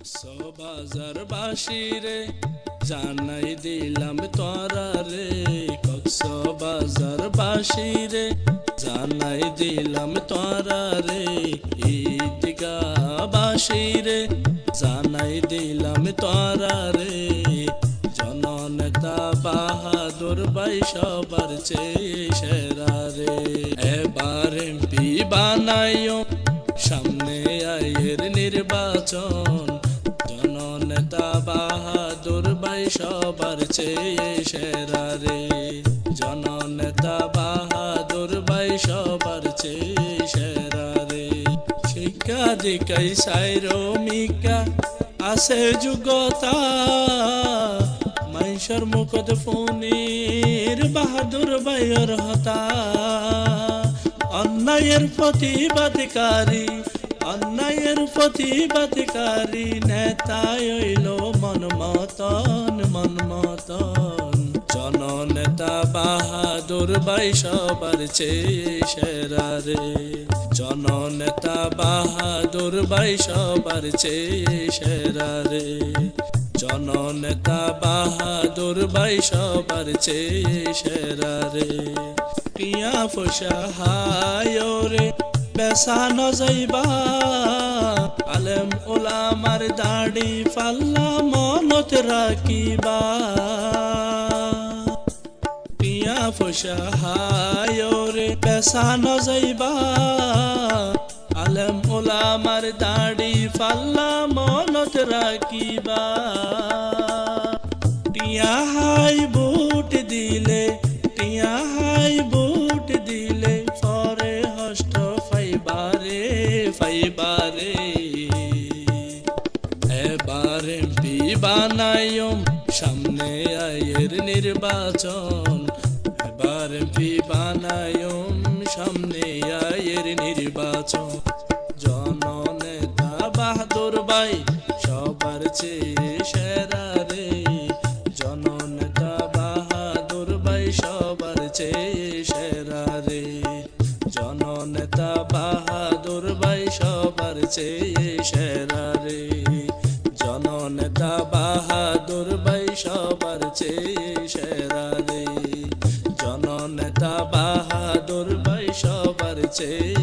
কক্সবাজার বাসিরে জানাই দিলাম তোরা রে, কক্সবাজার বাসিরে জানাই দিলাম তোরা রে, ঈদগাহ বাসিরে জানাই দিলাম তোরা রে। জননেতা বাহাদুর ভাই সবার চেয়ে সেরা রে, এবার এমপি বানাইও সামনে আয়ের নির্বাচন। জননেতা বাহাদুর ভাই সবার চেয়ে সেরা রে, জননেতা বাহাদুর ভাই সবার চেয়ে সেরা রে। শিক্ষা দিকাই সাইরমিকা আছে যোগ্যতা, মাইশর মুখত ফোনের বাহাদুর ভাইয়ের হতা। অন্যায়ের প্রতিবাদকারী, অন্যায়ের প্রতিবাদকারী নেতা হইল মনমতন মনমতন। জননেতা বাহাদুর ভাই সবার চেয়ে সেরা রে, জননেতা বাহাদুর ভাই সবার চেয়ে সেরা রে, জননেতা বাহাদুর ভাই সবার চেয়ে সেরা রে। টিয়া পয়সা হায় রে বেসানো যাইবা, আলেম ওলামার দাড়ি পাল্লা মনত রাখিবা। টিয়া পয়সা হায় রে বেসানো যাইবা, আলেম ওলামার দাড়ি পাল্লা মনত রাখিবা। টিয়া হাই বুট দিলে, টিয়া হাই বুট দিলে পরে হষ্ট ফাইবারে ফাইবারে। এবার এমপি বানাইম সামনে আয়ের নির্বাচন, এবার এমপি বানাইম সামনে আয়ের নির্বাচন। জননেতা বাহাদুর ভাই সবার চেয়ে সেরা রে, জননেতা বাহাদুর ভাই সবার চেয়ে সেরা রে, জননেতা বাহাদুর ভাই সবার চেয়ে সেরা রে, জননেতা বাহাদুর ভাই সবার চেয়ে সেরা রে, জননেতা বাহাদুর ভাই সবার চেয়ে